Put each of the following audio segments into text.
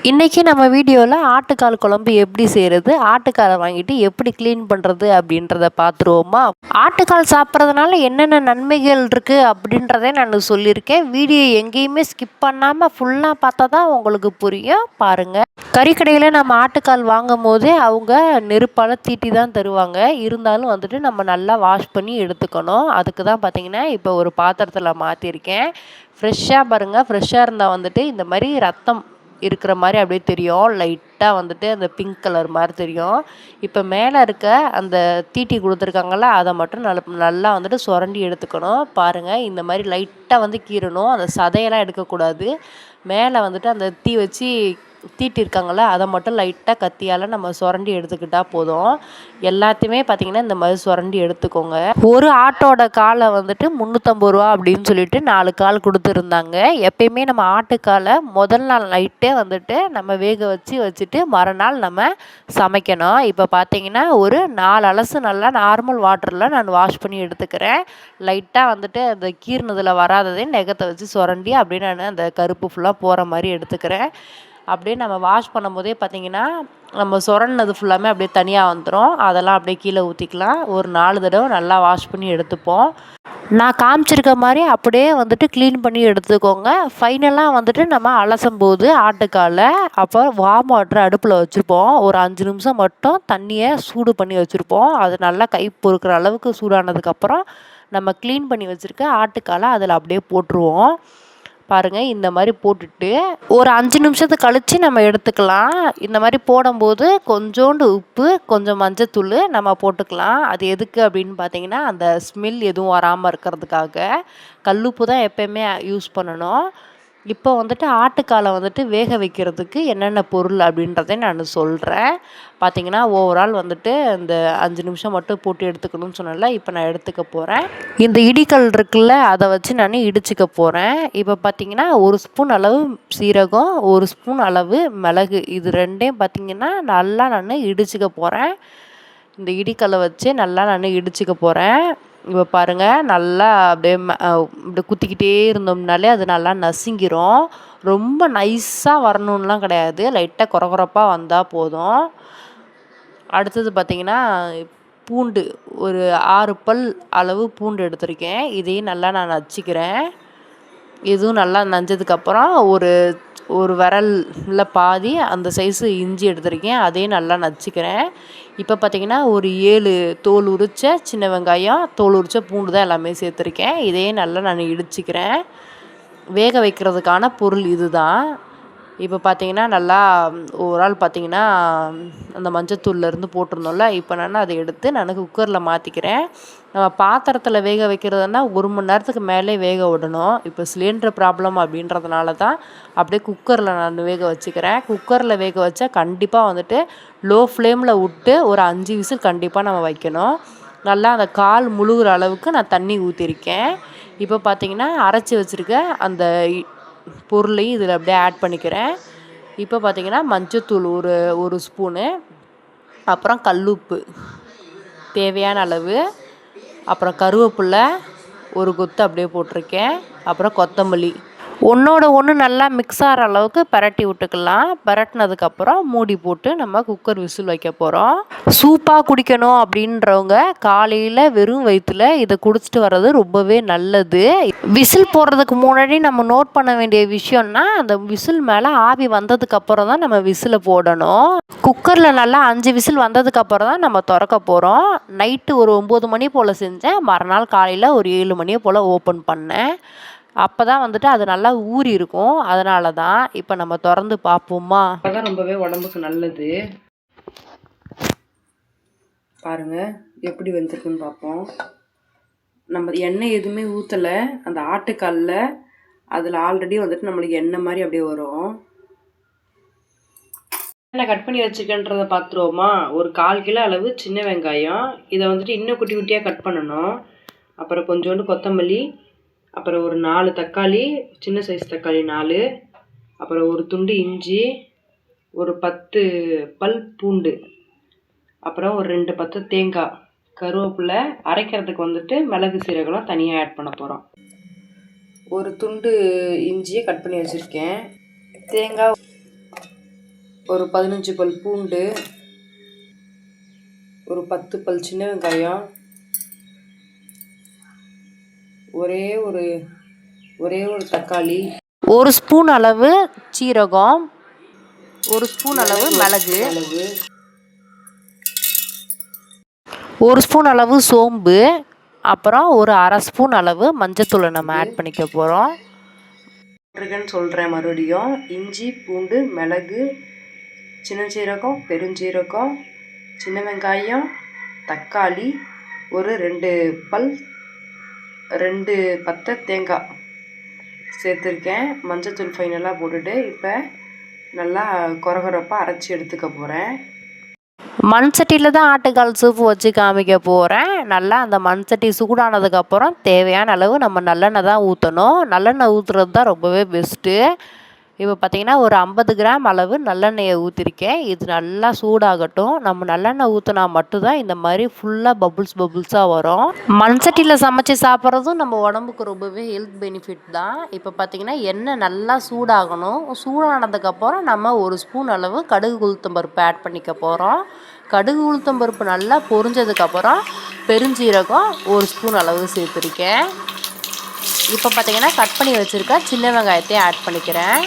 இன்றைக்கி நம்ம வீடியோவில் ஆட்டுக்கால் குழம்பு எப்படி செய்கிறது, ஆட்டுக்காலை வாங்கிட்டு எப்படி க்ளீன் பண்ணுறது அப்படின்றத பார்த்துருவோமா. ஆட்டுக்கால் சாப்பிட்றதுனால என்னென்ன நன்மைகள் இருக்குது அப்படின்றதே நான் சொல்லியிருக்கேன். வீடியோ எங்கேயுமே ஸ்கிப் பண்ணாமல் ஃபுல்லாக பார்த்தா தான் உங்களுக்கு புரியும். பாருங்கள். கறிக்கடையில் நம்ம ஆட்டுக்கால் வாங்கும் போதே அவங்க நெருப்பால் தீட்டி தான் தருவாங்க. இருந்தாலும் வந்துட்டு நம்ம நல்லா வாஷ் பண்ணி எடுத்துக்கணும். அதுக்கு தான் பார்த்திங்கன்னா இப்போ ஒரு பாத்திரத்தில் மாற்றிருக்கேன். ஃப்ரெஷ்ஷாக பாருங்கள். ஃப்ரெஷ்ஷாக இருந்தால் வந்துட்டு இந்த மாதிரி ரத்தம் இருக்கிற மாதிரி அப்படியே தெரியும். லைட்டாக வந்துட்டு அந்த பிங்க் கலர் மாதிரி தெரியும். இப்போ மேலே இருக்க அந்த தீட்டி கொடுத்துருக்காங்கல்ல, அதை மட்டும் நல்லா வந்துட்டு சுரண்டி எடுத்துக்கணும். பாருங்கள், இந்த மாதிரி லைட்டாக வந்து கீறணும். அந்த சதையெல்லாம் எடுக்கக்கூடாது. மேலே வந்துட்டு அந்த தீ வச்சு தீட்டிருக்காங்கள்ல, அதை மட்டும் லைட்டாக கத்தியால் நம்ம சுரண்டி எடுத்துக்கிட்டால் போதும். எல்லாத்தையுமே பார்த்திங்கன்னா இந்த மாதிரி சுரண்டி எடுத்துக்கோங்க. ஒரு ஆட்டோட காலை வந்துட்டு 350 ரூபா அப்படின்னு சொல்லிட்டு 4 கால் கொடுத்துருந்தாங்க. எப்பயுமே நம்ம ஆட்டுக்காலை முதல் நாள் நைட்டே வந்துட்டு நம்ம வேக வச்சுட்டு மறுநாள் நம்ம சமைக்கணும். இப்போ பார்த்திங்கன்னா ஒரு 4 அலசு நல்லா நார்மல் வாட்டரில் நான் வாஷ் பண்ணி எடுத்துக்கிறேன். லைட்டாக வந்துட்டு அந்த கீர்னதில் வராததே நெகத்தை வச்சு சுரண்டி அப்படியே நான் அந்த கருப்பு ஃபுல்லாக போகிற மாதிரி எடுத்துக்கிறேன். அப்படியே நம்ம வாஷ் பண்ணும்போதே பார்த்திங்கன்னா நம்ம சுரண்டது ஃபுல்லாமே அப்படியே தனியாக வந்துடும். அதெல்லாம் அப்படியே கீழே ஊற்றிக்கலாம். ஒரு 4 தடவை நல்லா வாஷ் பண்ணி எடுத்துப்போம். நான் காமிச்சிருக்க மாதிரி அப்படியே வந்துட்டு க்ளீன் பண்ணி எடுத்துக்கோங்க. ஃபைனலாக வந்துட்டு நம்ம அலசும் போது ஆட்டுக்காலை அப்போ வார்ம் வாட்டர் அடுப்பில் வச்சுருப்போம். ஒரு 5 நிமிஷம் மட்டும் தண்ணியை சூடு பண்ணி வச்சுருப்போம். அது நல்லா கை பொறுக்கிற அளவுக்கு சூடானதுக்கப்புறம் நம்ம க்ளீன் பண்ணி வச்சுருக்க ஆட்டுக்காலை அதில் அப்படியே போட்டுருவோம். பாருங்கள், இந்த மாதிரி போட்டுட்டு ஒரு 5 நிமிஷத்துக்கு கழித்து நம்ம எடுத்துக்கலாம். இந்த மாதிரி போடும்போது கொஞ்சோண்டு உப்பு, கொஞ்சம் மஞ்சத்தூள் நம்ம போட்டுக்கலாம். அது எதுக்கு அப்படின்னு பார்த்தீங்கன்னா அந்த ஸ்மெல் எதுவும் வராமல் இருக்கிறதுக்காக. கல்லுப்பு தான் எப்போயுமே யூஸ் பண்ணணும். இப்போ வந்துட்டு ஆட்டுக்காலை வந்துட்டு வேக வைக்கிறதுக்கு என்னென்ன பொருள் அப்படின்றத நான் சொல்கிறேன். பார்த்திங்கன்னா ஓவரால் வந்துட்டு இந்த 5 நிமிஷம் மட்டும் போட்டு எடுத்துக்கணும்னு சொன்னல. இப்போ நான் எடுத்துக்க போகிறேன். இந்த இடிக்கல் இருக்குல்ல, அதை வச்சு நான் இடிச்சுக்க போகிறேன். இப்போ பார்த்திங்கன்னா 1 ஸ்பூன் அளவு சீரகம், 1 ஸ்பூன் அளவு மிளகு, இது ரெண்டையும் பார்த்திங்கன்னா நல்லா நான் இடிச்சுக்க போகிறேன். இந்த இடிக்கல்லை வச்சு நல்லா நான் இடிச்சுக்க போகிறேன். இப்போ பாருங்கள், நல்லா அப்படியே இப்படி குத்திக்கிட்டே இருந்தோம்னாலே அது நல்லா நசுங்கிரும். ரொம்ப நைஸாக வரணும்லாம் கிடையாது. லைட்டாக கொரகொரப்பாக வந்தால் போதும். அடுத்தது பார்த்திங்கன்னா பூண்டு, ஒரு 6 பல் அளவு பூண்டு எடுத்திருக்கேன். இதையும் நல்லா நான் நச்சுக்கிறேன். இதுவும் நல்லா நஞ்சதுக்கப்புறம் ஒரு விரல்ல பாதி அந்த சைஸு இஞ்சி எடுத்திருக்கேன். அதையும் நல்லா நச்சுக்கிறேன். இப்போ பார்த்திங்கன்னா ஒரு 7 தோல் உரித்த சின்ன வெங்காயம், தோல் உரித்த பூண்டு தான் எல்லாமே சேர்த்துருக்கேன். இதையும் நல்லா நான் இடிச்சுக்கிறேன். வேக வைக்கிறதுக்கான பொருள் இது தான். இப்போ பார்த்திங்கன்னா நல்லா ஒரு ஆள் பார்த்திங்கன்னா அந்த மஞ்சத்தூள்லேருந்து போட்டிருந்தோம்ல, இப்போ நான் அதை எடுத்து நான் குக்கரில் மாற்றிக்கிறேன். நம்ம பாத்திரத்தில் வேக வைக்கிறதுனா 1 மணி நேரத்துக்கு மேலே வேக விடணும். இப்போ சிலிண்டர் ப்ராப்ளம் அப்படின்றதுனால தான் அப்படியே குக்கரில் நான் வேக வச்சுக்கிறேன். குக்கரில் வேக வச்சா கண்டிப்பாக வந்துட்டு லோ ஃப்ளேமில் விட்டு ஒரு 5 விசில் கண்டிப்பாக நம்ம வைக்கணும். நல்லா அந்த கால் முழுகிற அளவுக்கு நான் தண்ணி ஊற்றிருக்கேன். இப்போ பார்த்திங்கன்னா அரைச்சி வச்சுருக்க அந்த பொருளையும் இதில் அப்படியே ஆட் பண்ணிக்கிறேன். இப்போ பார்த்திங்கன்னா மஞ்சத்தூள் ஒரு ஸ்பூனு, அப்புறம் கல்லுப்பு தேவையான அளவு, அப்புறம் கருவேப்பிலை ஒரு கொத்து அப்படியே போட்டிருக்கேன், அப்புறம் கொத்தமல்லி ஒன்றோட ஒன்று நல்லா மிக்ஸ் ஆகிற அளவுக்கு பரட்டி விட்டுக்கலாம். பரட்டினதுக்கப்புறம் மூடி போட்டு நம்ம குக்கர் விசில் வைக்க போகிறோம். சூப்பாக குடிக்கணும் அப்படின்றவங்க காலையில் வெறும் வயிற்றுல இதை குடிச்சிட்டு வர்றது ரொம்பவே நல்லது. விசில் போடுறதுக்கு முன்னாடி நம்ம நோட் பண்ண வேண்டிய விஷயம்னா அந்த விசில் மேலே ஆவி வந்ததுக்கப்புறம் தான் நம்ம விசிலை போடணும். குக்கரில் நல்லா 5 விசில் வந்ததுக்கப்புறம் தான் நம்ம திறக்க போகிறோம். நைட்டு ஒரு 9 மணி போல் செஞ்சேன். மறுநாள் காலையில் ஒரு 7 மணியை போல் ஓப்பன் பண்ணேன். அப்போ தான் வந்துட்டு அது நல்லா ஊறி இருக்கும். அதனால தான். இப்போ நம்ம திறந்து பார்ப்போமா. அப்போதான் ரொம்பவே உடம்புக்கு நல்லது. பாருங்கள் எப்படி வந்துருக்குன்னு பார்ப்போம். நம்ம எண்ணெய் எதுவுமே ஊற்றலை. அந்த ஆட்டுக்காலில் அதில் ஆல்ரெடி வந்துட்டு நம்மளுக்கு எண்ணெய் மாதிரி அப்படியே வரும். எண்ணெய் கட் பண்ணி வச்சுக்கன்றதை பார்த்துருவோமா. ஒரு 1/4 கிலோ அளவு சின்ன வெங்காயம், இதை வந்துட்டு இன்னும் குட்டி குட்டியாக கட் பண்ணணும். அப்புறம் கொஞ்சோண்டு கொத்தமல்லி, அப்புறம் ஒரு 4 தக்காளி, சின்ன சைஸ் தக்காளி 4, அப்புறம் ஒரு துண்டு இஞ்சி, ஒரு 10 பல் பூண்டு, அப்புறம் ஒரு 2 பத்து தேங்காய், கருவேப்பிலை, அரைக்கிறதுக்கு வந்துட்டு மிளகு சீரகம்லாம் தனியாக ஆட் பண்ண போகிறோம். ஒரு துண்டு இஞ்சியை கட் பண்ணி வச்சுருக்கேன். தேங்காய் ஒரு 15 பல் பூண்டு, ஒரு 10 பல் சின்ன வெங்காயம், ஒரே ஒரு தக்காளி, 1 ஸ்பூன் அளவு சீரகம், 1 ஸ்பூன் அளவு மிளகு, 1 ஸ்பூன் அளவு சோம்பு, அப்புறம் ஒரு அரை ஸ்பூன் அளவு மஞ்சத்தூளை நம்ம ஆட் பண்ணிக்க போகிறோம். சொல்கிறேன் மறுபடியும். இஞ்சி, பூண்டு, மிளகு, சின்ன சீரகம், பெருஞ்சீரகம், சின்ன வெங்காயம், தக்காளி, ஒரு 2 பத்தை தேங்காய் சேர்த்துருக்கேன். மஞ்சத்தூள் ஃபைனலாக போட்டுட்டு இப்போ நல்லா கொரகொரப்பாக அரைச்சி எடுத்துக்க போகிறேன். மண் சட்டியில் தான் ஆட்டுக்கால் சூப்பு வச்சு காமிக்க போகிறேன். நல்லா அந்த மண் சட்டி சூடானதுக்கப்புறம் தேவையான அளவு நம்ம நல்லெண்ணெய் தான் ஊற்றணும். நல்லெண்ணெய் ஊற்றுறது தான் ரொம்பவே பெஸ்ட்டு. இப்போ பார்த்திங்கன்னா ஒரு 50 கிராம் அளவு நல்லெண்ணெயை ஊற்றிருக்கேன். இது நல்லா சூடாகட்டும். நம்ம நல்லெண்ணெய் ஊற்றினா மட்டும்தான் இந்த மாதிரி ஃபுல்லாக பபுள்ஸாக வரும். மண் சட்டியில் சமைச்சு சாப்பிட்றதும் நம்ம உடம்புக்கு ரொம்பவே ஹெல்த் பெனிஃபிட் தான். இப்போ பார்த்திங்கன்னா எண்ணெய் நல்லா சூடாகணும். சூடானதுக்கப்புறம் நம்ம 1 ஸ்பூன் அளவு கடுகு உளுத்தம் பருப்பு ஆட் பண்ணிக்க போகிறோம். கடுகு உளுத்தம் பருப்பு நல்லா பொரிஞ்சதுக்கப்புறம் பெருஞ்சீரகம் 1 ஸ்பூன் அளவு சேர்த்துருக்கேன். இப்போ பார்த்திங்கன்னா கட் பண்ணி வச்சுருக்க சின்ன வெங்காயத்தையும் ஆட் பண்ணிக்கிறேன்.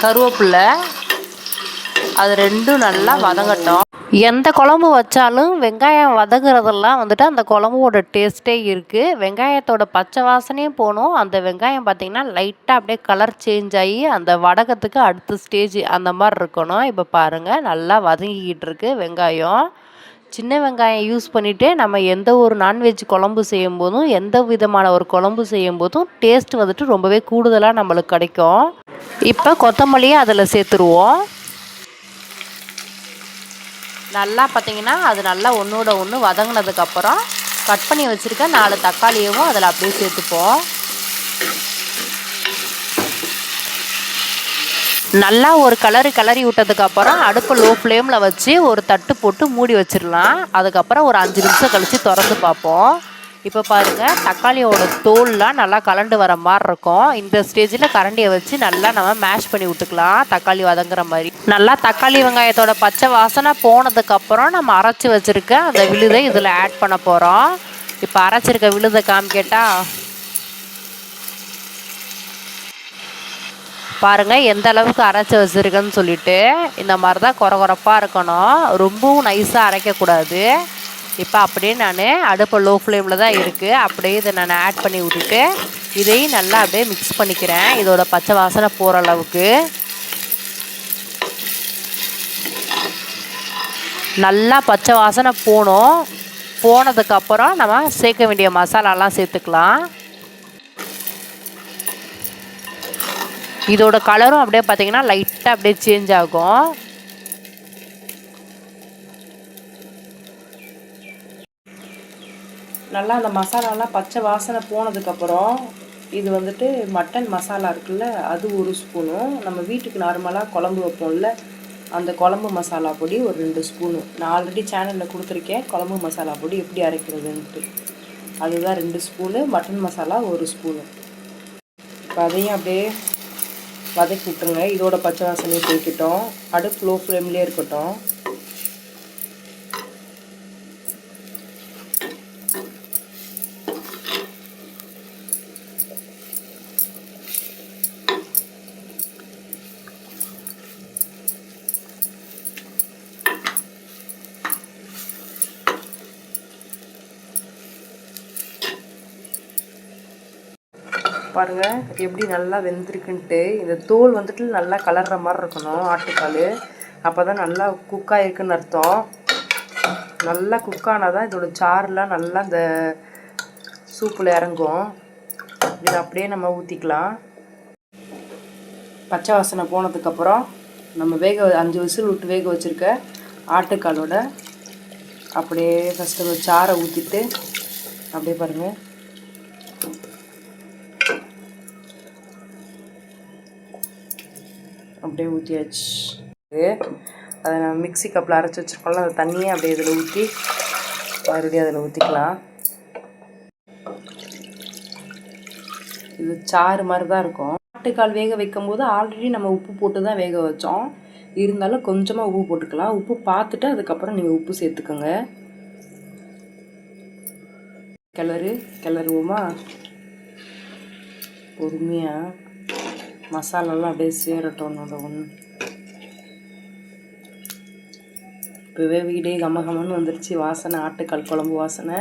கருவேப்பிலை, அது ரெண்டும் நல்லா வதங்கட்டும். எந்த குழம்பு வச்சாலும் வெங்காயம் வதங்குறதெல்லாம் வந்துட்டு அந்த குழம்போட டேஸ்ட்டே இருக்குது. வெங்காயத்தோட பச்சை வாசனையும் போகணும். அந்த வெங்காயம் பார்த்திங்கன்னா லைட்டாக அப்படியே கலர் சேஞ்ச் ஆகி அந்த வடகத்துக்கு அடுத்த ஸ்டேஜ் அந்த மாதிரி இருக்கணும். இப்போ பாருங்கள் நல்லா வதங்கிக்கிட்டு இருக்கு வெங்காயம். சின்ன வெங்காயம் யூஸ் பண்ணிவிட்டு நம்ம எந்த ஒரு நான்வெஜ் குழம்பு செய்யும் போதும் எந்த விதமான ஒரு குழம்பு செய்யும் போதும் டேஸ்ட் வந்துட்டு ரொம்பவே கூடுதலாக நம்மளுக்கு கிடைக்கும். இப்போ கொத்தமல்லியை அதில் சேர்த்துருவோம். நல்லா பார்த்திங்கன்னா அது நல்லா ஒன்றோட ஒன்று வதங்கினதுக்கப்புறம் கட் பண்ணி வச்சுருக்க 4 தக்காளியவும் அதில் அப்படியே சேர்த்துப்போம். நல்லா ஒரு கிளறி விட்டதுக்கப்புறம் அடுப்பு லோ ஃப்ளேமில் வச்சு ஒரு தட்டு போட்டு மூடி வச்சிடலாம். அதுக்கப்புறம் ஒரு 5 நிமிஷம் கழித்து திறந்து பார்ப்போம். இப்போ பாருங்கள் தக்காளியோட தோல்லாம் நல்லா கலண்டு வர மாதிரி இருக்கும். இந்த ஸ்டேஜில் கரண்டியை வச்சு நல்லா நம்ம மேஷ் பண்ணி விட்டுக்கலாம். தக்காளி வதங்குற மாதிரி நல்லா தக்காளி வெங்காயத்தோட பச்சை வாசனை போனதுக்கப்புறம் நம்ம அரைச்சி வச்சுருக்க அந்த விழுதை இதில் ஆட் பண்ண போகிறோம். இப்போ அரைச்சிருக்க விழுதை காமிக்கட்டா பாருங்கள் எந்த அளவுக்கு அரைச்சி வச்சுருக்கேன்னு சொல்லிட்டு. இந்த மாதிரி தான் கொரகொரப்பாக இருக்கணும். ரொம்பவும் நைஸாக அரைக்கக்கூடாது. இப்போ அப்படியே நான் அடுப்பு லோ ஃப்ளேமில் தான் இருக்குது. அப்படியே இதை நான் ஆட் பண்ணி விட்டுட்டு இதையும் நல்லா அப்படியே மிக்ஸ் பண்ணிக்கிறேன். இதோட பச்சை வாசனை போகிற அளவுக்கு நல்லா பச்சை வாசனை போனதுக்கப்புறம் நம்ம சேர்க்க வேண்டிய மசாலாலாம் சேர்த்துக்கலாம். இதோட கலரும் அப்படியே பார்த்திங்கன்னா லைட்டாக அப்படியே சேஞ்ச் ஆகும். நல்லா அந்த மசாலாலாம் பச்சை வாசனை போனதுக்கப்புறம் இது வந்துட்டு மட்டன் மசாலா இருக்குல்ல, அது 1 ஸ்பூனும், நம்ம வீட்டுக்கு நார்மலாக குழம்பு வைப்போம்ல அந்த குழம்பு மசாலா பொடி ஒரு 2 ஸ்பூனு. நான் ஆல்ரெடி சேனலில் கொடுத்துருக்கேன் குழம்பு மசாலா பொடி எப்படி அரைக்கிறதுன்ட்டு. அதுதான் 2 ஸ்பூனு. Mutton masala 1 spoon. இப்போ அதையும் அப்படியே வதக்கி விட்டுருங்க. இதோட பச்சை வாசனையை போய்க்கிட்டோம். அடுப்பு லோ ஃப்ளேம்லேயே இருக்கட்டும். பாருங்கள் எப்படி நல்லா வெந்திருக்குன்ட்டு. இந்த தோல் வந்துட்டு நல்லா கலர்ற மாதிரி இருக்கணும் ஆட்டுக்கால். அப்போ தான் நல்லா குக்காயிருக்குன்னு அர்த்தம். நல்லா குக்கானால் தான் இதோட சாறுலாம் நல்லா இந்த சூப்பில் இறங்கும். இதை அப்படியே நம்ம ஊற்றிக்கலாம். பச்சை வாசனை போனதுக்கப்புறம் நம்ம 5 விசில் விட்டு வேக வச்சுருக்க ஆட்டுக்காலோட அப்படியே ஃபஸ்ட்டு ஒரு சாறை ஊற்றிட்டு அப்படியே பாருங்கள் அப்படியே ஊற்றியாச்சு. அதை நம்ம மிக்ஸி கப்பில் அரைச்சி வச்சுருக்கோம்ல அந்த தண்ணியை அப்படியே இதில் ஊற்றி மறுபடியும் அதில் ஊற்றிக்கலாம். இது சாறு மாதிரி தான் இருக்கும். ஆட்டுக்கால் வேக வைக்கும்போது ஆல்ரெடி நம்ம உப்பு போட்டு தான் வேக வச்சோம். இருந்தாலும் கொஞ்சமாக உப்பு போட்டுக்கலாம். உப்பு பார்த்துட்டு அதுக்கப்புறம் நீங்கள் உப்பு சேர்த்துக்கோங்க. கிளறுவோமா? பொறுமையாக மசாலாலாம் அப்படியே சேரட்டும் ஒன்று. இப்போவே வீடே கமகமன்னு வந்துருச்சு வாசனை, ஆட்டுக்கால் குழம்பு வாசனை.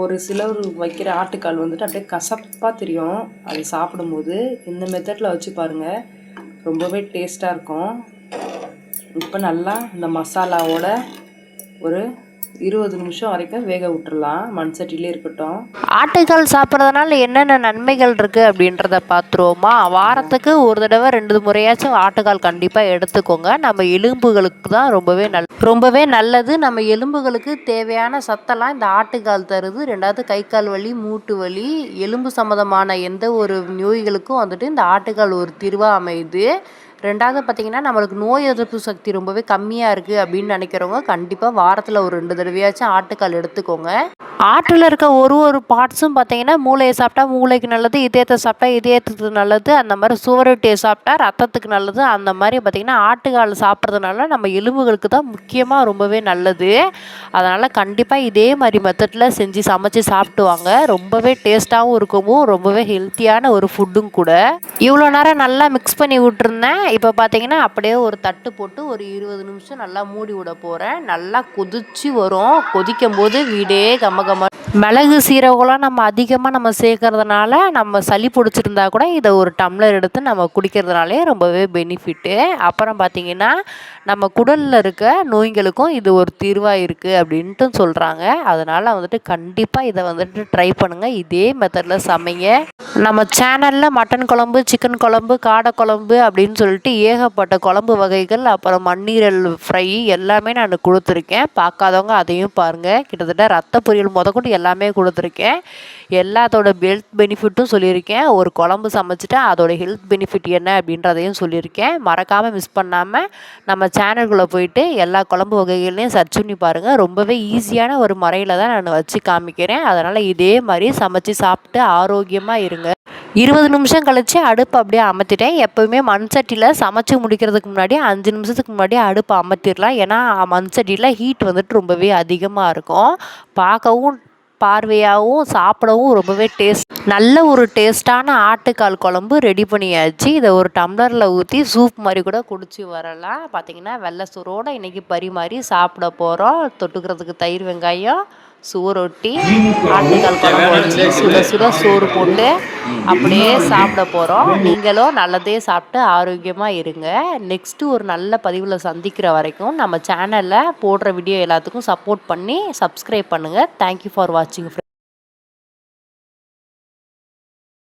ஒரு சிலர் வைக்கிற ஆட்டுக்கால் வந்துட்டு அப்படியே கசப்பாக தெரியும். அது சாப்பிடும்போது இந்த மெத்தடில் வச்சு பாருங்கள், ரொம்பவே டேஸ்ட்டாக இருக்கும். இப்போ நல்லா இந்த மசாலாவோட ஒரு 20 நிமிஷம் வரைக்கும் வேக விட்டுறலாம். மண் சட்டிலே இருக்கட்டும். ஆட்டுக்கால் சாப்பிட்றதுனால என்னென்ன நன்மைகள் இருக்குது அப்படின்றத பார்த்துருவோமா? வாரத்துக்கு ஒரு தடவை 2 முறையாச்சும் ஆட்டுக்கால் கண்டிப்பாக எடுத்துக்கோங்க. நம்ம எலும்புகளுக்கு தான் ரொம்பவே நல்லது. நம்ம எலும்புகளுக்கு தேவையான சத்தெல்லாம் இந்த ஆட்டுக்கால் தருது. 2வது கை கால் வலி, மூட்டு வலி, எலும்பு சம்மந்தமான எந்த ஒரு நோய்களுக்கும் வந்துட்டு இந்த ஆட்டுக்கால் ஒரு தீர்வாக அமையுது. 2வது பார்த்திங்கன்னா, நம்மளுக்கு நோய் எதிர்ப்பு சக்தி ரொம்பவே கம்மியாக இருக்குது அப்படின்னு நினைக்கிறவங்க கண்டிப்பாக வாரத்தில் ஒரு 2 தடவையாச்சும் ஆட்டுக்கால் எடுத்துக்கோங்க. ஆட்டில் இருக்க ஒரு பார்ட்ஸும் பார்த்திங்கன்னா, மூளையை சாப்பிட்டா மூளைக்கு நல்லது, இதயத்தை சாப்பிட்டா இதயத்துக்கு நல்லது, அந்த மாதிரி சுவரொட்டியை சாப்பிட்டா ரத்தத்துக்கு நல்லது. அந்த மாதிரி பார்த்திங்கன்னா ஆட்டுக்கால் சாப்பிட்றதுனால நம்ம எலும்புகளுக்கு தான் முக்கியமாக ரொம்பவே நல்லது. அதனால் கண்டிப்பாக இதே மாதிரி மெத்தடில் செஞ்சு சமைச்சு சாப்பிட்டுவாங்க. ரொம்பவே டேஸ்ட்டாகவும் இருக்கும், ரொம்பவே ஹெல்த்தியான ஒரு ஃபுட்டும் கூட. இவ்வளோ நேரம் நல்லா மிக்ஸ் பண்ணி விட்டுருந்தேன். இப்போ பார்த்திங்கன்னா அப்படியே ஒரு தட்டு போட்டு ஒரு 20 நிமிஷம் நல்லா மூடி விட போகிறேன். நல்லா கொதிச்சு வரும். கொதிக்கும் போது வீடே மிளகு சீரகம்லாம் நம்ம அதிகமாக சேர்க்கறதுனால நம்ம சளி பிடிச்சிருந்தா கூட இதை ஒரு டம்ளர் எடுத்து நம்ம குடிக்கிறதுனாலே ரொம்பவே பெனிஃபிட்டு. அப்புறம் பார்த்திங்கன்னா நம்ம குடலில் இருக்க நோய்களுக்கும் இது ஒரு தீர்வாக இருக்குது அப்படின்ட்டு சொல்கிறாங்க. அதனால் வந்துட்டு கண்டிப்பாக இதை வந்துட்டு ட்ரை பண்ணுங்கள். இதே மெத்தடில் சமைங்க. நம்ம சேனலில் மட்டன் குழம்பு, சிக்கன் குழம்பு, காடை குழம்பு அப்படின்னு சொல்லிட்டு ஏகப்பட்ட குழம்பு வகைகள், அப்புறம் மண்ணீரல் ஃப்ரை எல்லாமே நான் கொடுத்துருக்கேன். பார்க்காதவங்க அதையும் பாருங்கள். கிட்டத்தட்ட ரத்த பொரியல் முதற்கொண்டு எல்லாமே கொடுத்துருக்கேன். எல்லாத்தோட ஹெல்த் பெனிஃபிட்டும் சொல்லியிருக்கேன். ஒரு குழம்பு சமைச்சிட்டா அதோட ஹெல்த் பெனிஃபிட் என்ன அப்படின்றதையும் சொல்லியிருக்கேன். மறக்காமல் மிஸ் பண்ணாமல் நம்ம சேனலுக்குள்ளே போயிட்டு எல்லா குழம்பு வகைகளையும் சர்ச் பண்ணி பாருங்கள். ரொம்பவே ஈஸியான ஒரு முறையில் தான் நான் வச்சு காமிக்கிறேன். அதனால் இதே மாதிரி சமைச்சு சாப்பிட்டு ஆரோக்கியமாக இருங்க. 20 நிமிஷம் கழித்து அடுப்பு அப்படியே அமர்த்திட்டேன். எப்போவுமே மண் சட்டியில் சமைச்சு முடிக்கிறதுக்கு முன்னாடி 5 நிமிஷத்துக்கு முன்னாடி அடுப்பை அமர்த்திடலாம். ஏன்னா மண் சட்டியில் ஹீட் வந்துட்டு ரொம்பவே அதிகமாக இருக்கும். பார்க்கவும் பார்வையாகவும் சாப்பிடவும் ரொம்பவே நல்ல ஒரு டேஸ்ட்டான ஆட்டுக்கால் குழம்பு ரெடி பண்ணியாச்சு. இதை ஒரு டம்ளரில் ஊற்றி சூப் மாதிரி கூட குடிச்சு வரலாம். பார்த்திங்கன்னா வெள்ளை சோறோடு இன்றைக்கி பரிமாறி சாப்பிட போகிறோம். தொட்டுக்கிறதுக்கு தயிர் வெங்காயம், சுவரொட்டி, ஆட்டுக்கால் குழம்பு வச்சு சுட சுட சோறு போட்டு அப்படியே சாப்பிட போகிறோம். நீங்களும் நல்லதே சாப்பிட்டு ஆரோக்கியமாக இருங்க. நெக்ஸ்ட்டு ஒரு நல்ல பதிவில் சந்திக்கிற வரைக்கும் நம்ம சேனலில் போடுற வீடியோ எல்லாத்துக்கும் சப்போர்ட் பண்ணி சப்ஸ்கிரைப் பண்ணுங்கள். தேங்க்யூ ஃபார் வாட்சிங்.